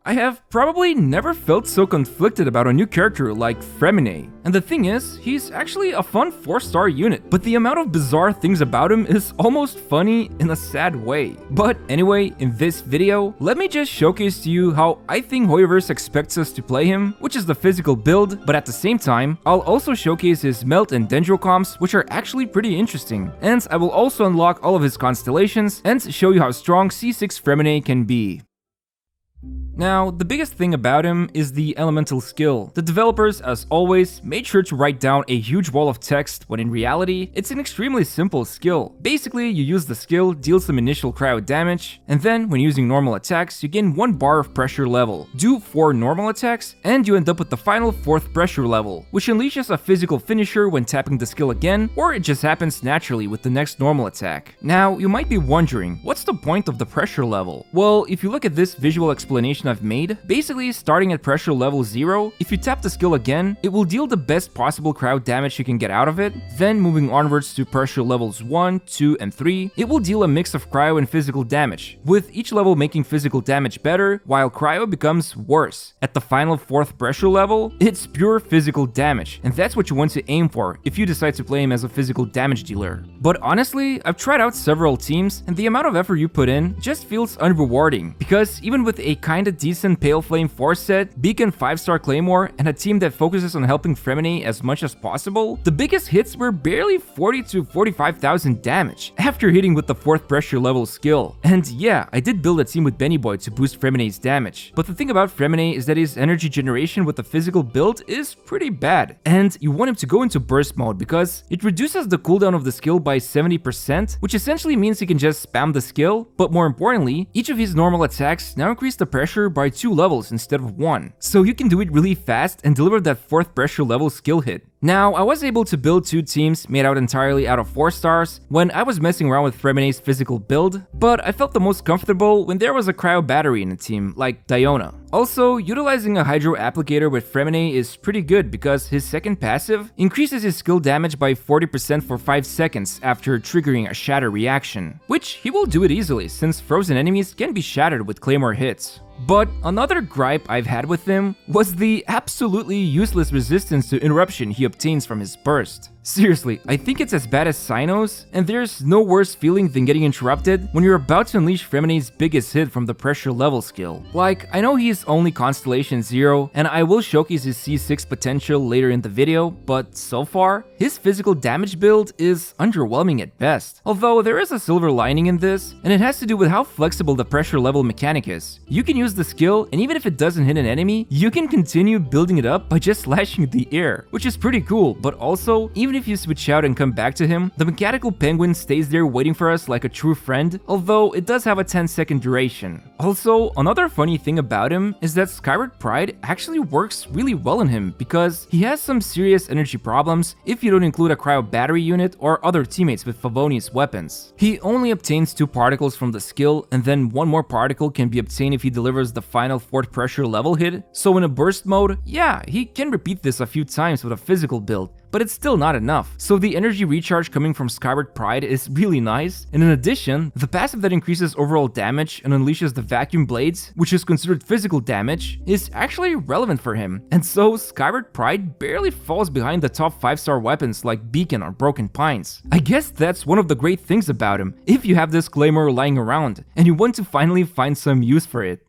I have probably never felt so conflicted about a new character like Freminet. And the thing is, he's actually a fun 4-star unit, but the amount of bizarre things about him is almost funny in a sad way. But anyway, in this video, let me just showcase to you how I think Hoyoverse expects us to play him, which is the physical build, but at the same time, I'll also showcase his Melt and Dendro comps, which are actually pretty interesting. And I will also unlock all of his constellations and show you how strong C6 Freminet can be. Now, the biggest thing about him is the elemental skill. The developers, as always, made sure to write down a huge wall of text, when in reality, it's an extremely simple skill. Basically, you use the skill, deal some initial cryo damage, and then, when using normal attacks, you gain 1 bar of pressure level. Do 4 normal attacks, and you end up with the final 4th pressure level, which unleashes a physical finisher when tapping the skill again, or it just happens naturally with the next normal attack. Now, you might be wondering, what's the point of the pressure level? Well, if you look at this visual explanation I've made, basically starting at pressure level 0, if you tap the skill again, it will deal the best possible cryo damage you can get out of it. Then moving onwards to pressure levels 1, 2, and 3, it will deal a mix of cryo and physical damage, with each level making physical damage better, while cryo becomes worse. At the final 4th pressure level, it's pure physical damage, and that's what you want to aim for if you decide to play him as a physical damage dealer. But honestly, I've tried out several teams, and the amount of effort you put in just feels unrewarding, because even with a kinda decent Pale Flame 4 set, Beacon 5-star Claymore, and a team that focuses on helping Freminet as much as possible, the biggest hits were barely 40 to 45,000 damage, after hitting with the 4th pressure level skill. And yeah, I did build a team with Benny Boy to boost Freminet's damage, but the thing about Freminet is that his energy generation with the physical build is pretty bad, and you want him to go into burst mode because it reduces the cooldown of the skill by 70%, which essentially means he can just spam the skill, but more importantly, each of his normal attacks now increase the pressure by 2 levels instead of 1, so you can do it really fast and deliver that 4th pressure level skill hit. Now, I was able to build 2 teams made out entirely out of 4 stars when I was messing around with Freminet's physical build, but I felt the most comfortable when there was a cryo battery in a team, like Diona. Also, utilizing a Hydro Applicator with Freminet is pretty good because his second passive increases his skill damage by 40% for 5 seconds after triggering a Shatter reaction, which he will do it easily since frozen enemies can be shattered with Claymore hits. But another gripe I've had with him was the absolutely useless resistance to interruption he obtains from his burst. Seriously, I think it's as bad as Cynos, and there's no worse feeling than getting interrupted when you're about to unleash Freminet's biggest hit from the pressure level skill. Like, I know he's only Constellation 0, and I will showcase his C6 potential later in the video, but so far, his physical damage build is underwhelming at best. Although there is a silver lining in this, and it has to do with how flexible the pressure level mechanic is. You can use the skill, and even if it doesn't hit an enemy, you can continue building it up by just slashing the air, which is pretty cool, but also, even if you switch out and come back to him, the mechanical penguin stays there waiting for us like a true friend, although it does have a 10-second duration. Also, another funny thing about him is that Skyward Pride actually works really well in him because he has some serious energy problems if you don't include a cryo battery unit or other teammates with Favonius weapons. He only obtains 2 particles from the skill, and then 1 more particle can be obtained if he delivers the final 4th pressure level hit, so in a burst mode, yeah, he can repeat this a few times with a physical build, but it's still not enough. So the energy recharge coming from Skyward Pride is really nice, and in addition, the passive that increases overall damage and unleashes the vacuum blades, which is considered physical damage, is actually relevant for him, and so Skyward Pride barely falls behind the top 5-star weapons like Beacon or Broken Pines. I guess that's one of the great things about him, if you have this Claymore lying around, and you want to finally find some use for it.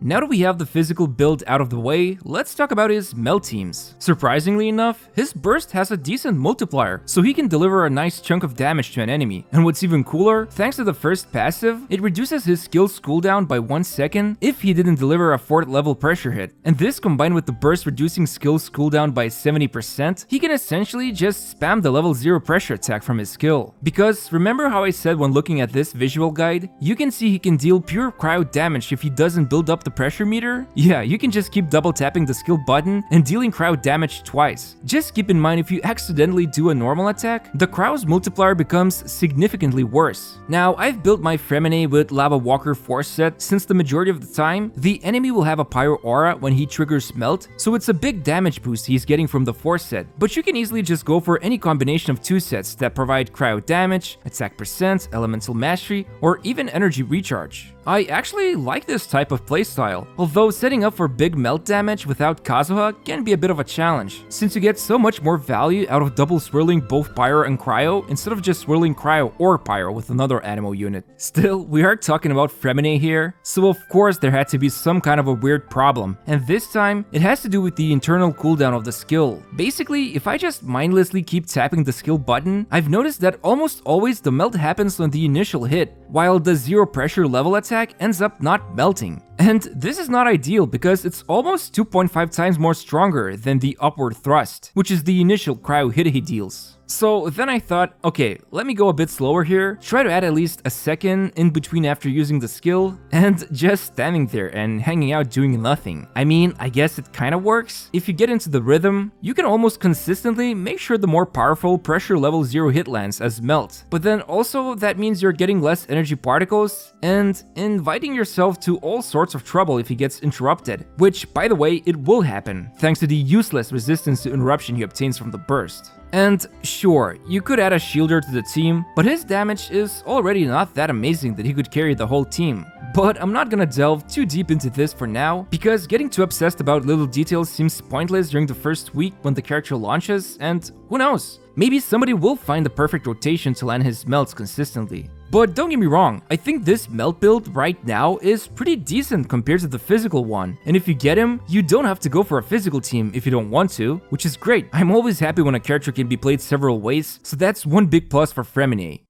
Now that we have the physical build out of the way, let's talk about his melt teams. Surprisingly enough, his burst has a decent multiplier, so he can deliver a nice chunk of damage to an enemy. And what's even cooler, thanks to the first passive, it reduces his skill's cooldown by 1 second if he didn't deliver a 4th level pressure hit. And this combined with the burst reducing skill's cooldown by 70%, he can essentially just spam the level 0 pressure attack from his skill. Because remember how I said when looking at this visual guide, you can see he can deal pure cryo damage if he doesn't build up the pressure meter? Yeah, you can just keep double tapping the skill button and dealing cryo damage twice. Just keep in mind if you accidentally do a normal attack, the cryo's multiplier becomes significantly worse. Now, I've built my Freminet with Lava Walker 4 set since the majority of the time, the enemy will have a Pyro Aura when he triggers Melt, so it's a big damage boost he's getting from the 4 set, but you can easily just go for any combination of 2 sets that provide cryo damage, attack percent, elemental mastery, or even energy recharge. I actually like this type of playstyle, although setting up for big melt damage without Kazuha can be a bit of a challenge, since you get so much more value out of double swirling both Pyro and Cryo instead of just swirling Cryo or Pyro with another Anemo unit. Still, we are talking about Freminet here, so of course there had to be some kind of a weird problem, and this time it has to do with the internal cooldown of the skill. Basically, if I just mindlessly keep tapping the skill button, I've noticed that almost always the melt happens on the initial hit, while the zero pressure level attack ends up not melting. And this is not ideal because it's almost 2.5 times more stronger than the upward thrust, which is the initial cryo hit he deals. So then I thought, okay, let me go a bit slower here, try to add at least a second in between after using the skill, and just standing there and hanging out doing nothing. I mean, I guess it kinda works. If you get into the rhythm, you can almost consistently make sure the more powerful pressure level 0 hit lands as melt. But then also that means you're getting less energy particles and inviting yourself to all sorts of trouble if he gets interrupted, which by the way, it will happen, thanks to the useless resistance to interruption he obtains from the burst. And sure, you could add a shielder to the team, but his damage is already not that amazing that he could carry the whole team. But I'm not gonna delve too deep into this for now, because getting too obsessed about little details seems pointless during the first week when the character launches, and who knows, maybe somebody will find the perfect rotation to land his melts consistently. But don't get me wrong, I think this melt build right now is pretty decent compared to the physical one, and if you get him, you don't have to go for a physical team if you don't want to, which is great. I'm always happy when a character can be played several ways, so that's one big plus for Freminet.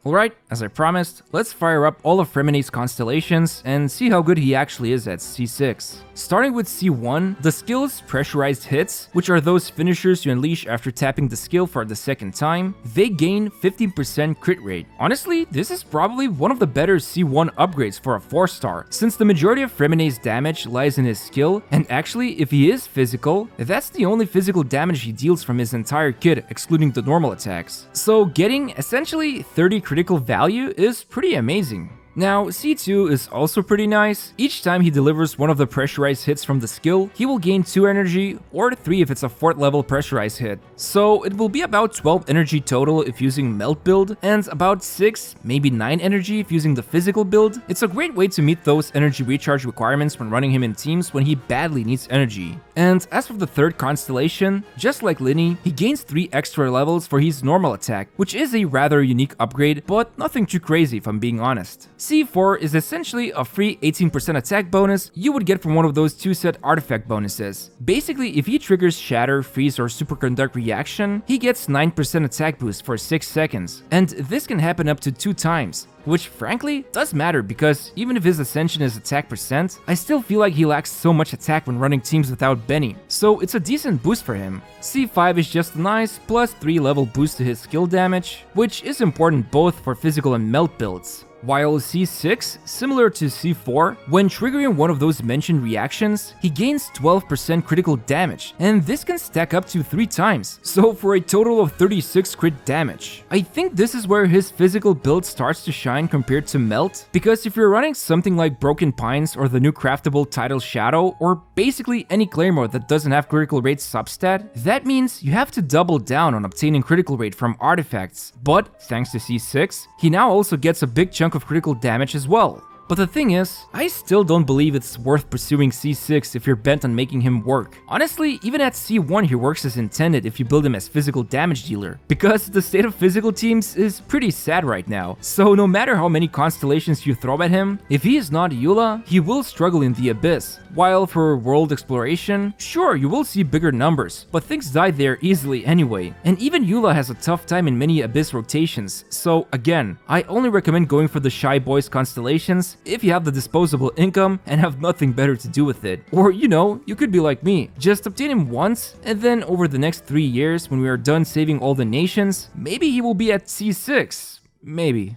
Alright, as I promised, let's fire up all of Freminet's constellations and see how good he actually is at C6. Starting with C1, the skill is pressurized hits, which are those finishers you unleash after tapping the skill for the second time. They gain 15% crit rate. Honestly, this is probably one of the better C1 upgrades for a 4-star, since the majority of Freminet's damage lies in his skill, and actually, if he is physical, that's the only physical damage he deals from his entire kit, excluding the normal attacks. So getting essentially 30 critical value is pretty amazing. Now, C2 is also pretty nice. Each time he delivers one of the pressurized hits from the skill, he will gain 2 energy, or 3 if it's a 4th level pressurized hit. So it will be about 12 energy total if using melt build, and about 6, maybe 9 energy if using the physical build. It's a great way to meet those energy recharge requirements when running him in teams when he badly needs energy. And as for the third constellation, just like Linny, he gains 3 extra levels for his normal attack, which is a rather unique upgrade, but nothing too crazy if I'm being honest. C4 is essentially a free 18% attack bonus you would get from one of those 2-set artifact bonuses. Basically, if he triggers Shatter, Freeze, or Superconduct reaction, he gets 9% attack boost for 6 seconds, and this can happen up to 2 times. Which frankly does matter because even if his ascension is attack percent, I still feel like he lacks so much attack when running teams without Benny, so it's a decent boost for him. C5 is just a nice plus 3 level boost to his skill damage, which is important both for physical and melt builds. While C6, similar to C4, when triggering one of those mentioned reactions, he gains 12% critical damage, and this can stack up to 3 times, so for a total of 36 crit damage. I think this is where his physical build starts to shine compared to Melt, because if you're running something like Broken Pines or the new craftable Tidal Shadow, or basically any claymore that doesn't have critical rate substat, that means you have to double down on obtaining critical rate from artifacts. But thanks to C6, he now also gets a big chunk of critical damage as well. But the thing is, I still don't believe it's worth pursuing C6 if you're bent on making him work. Honestly, even at C1 he works as intended if you build him as physical damage dealer, because the state of physical teams is pretty sad right now. So no matter how many constellations you throw at him, if he is not Eula, he will struggle in the abyss. While for world exploration, sure, you will see bigger numbers, but things die there easily anyway. And even Eula has a tough time in many abyss rotations, so again, I only recommend going for the Shy Boys constellations if you have the disposable income and have nothing better to do with it. Or, you know, you could be like me, just obtain him once, and then over the next 3 years, when we are done saving all the nations, maybe he will be at C6, maybe.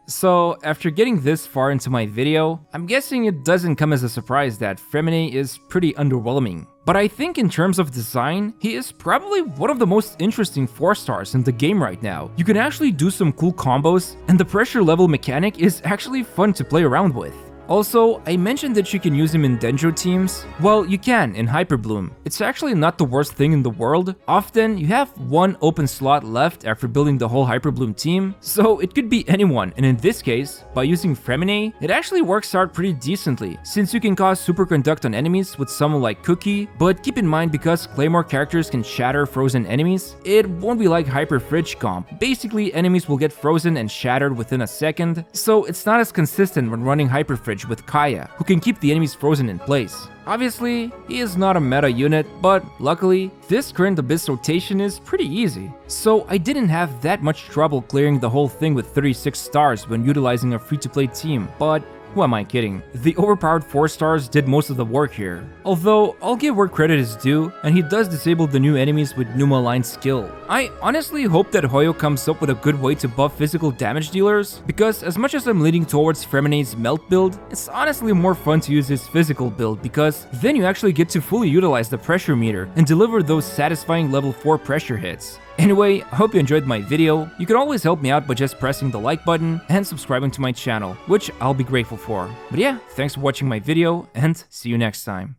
So, after getting this far into my video, I'm guessing it doesn't come as a surprise that Freminet is pretty underwhelming. But I think in terms of design, he is probably one of the most interesting 4-stars in the game right now. You can actually do some cool combos, and the pressure level mechanic is actually fun to play around with. Also, I mentioned that you can use him in Dendro teams. Well, you can in Hyper Bloom. It's actually not the worst thing in the world. Often, you have one open slot left after building the whole Hyper Bloom team, so it could be anyone, and in this case, by using Freminet, it actually works out pretty decently, since you can cause superconduct on enemies with someone like Cookie, but keep in mind because Claymore characters can shatter frozen enemies, it won't be like Hyper Fridge comp. Basically, enemies will get frozen and shattered within a second, so it's not as consistent when running Hyper Fridge with Kaya, who can keep the enemies frozen in place. Obviously, he is not a meta unit, but luckily, this current Abyss rotation is pretty easy. So I didn't have that much trouble clearing the whole thing with 36 stars when utilizing a free-to-play team, but who am I kidding? The overpowered 4 stars did most of the work here. Although, I'll give where credit is due, and he does disable the new enemies with Numa line skill. I honestly hope that Hoyo comes up with a good way to buff physical damage dealers, because as much as I'm leaning towards Freminet's Melt build, it's honestly more fun to use his physical build, because then you actually get to fully utilize the pressure meter and deliver those satisfying level 4 pressure hits. Anyway, I hope you enjoyed my video. You can always help me out by just pressing the like button and subscribing to my channel, which I'll be grateful for. But yeah, thanks for watching my video, and see you next time.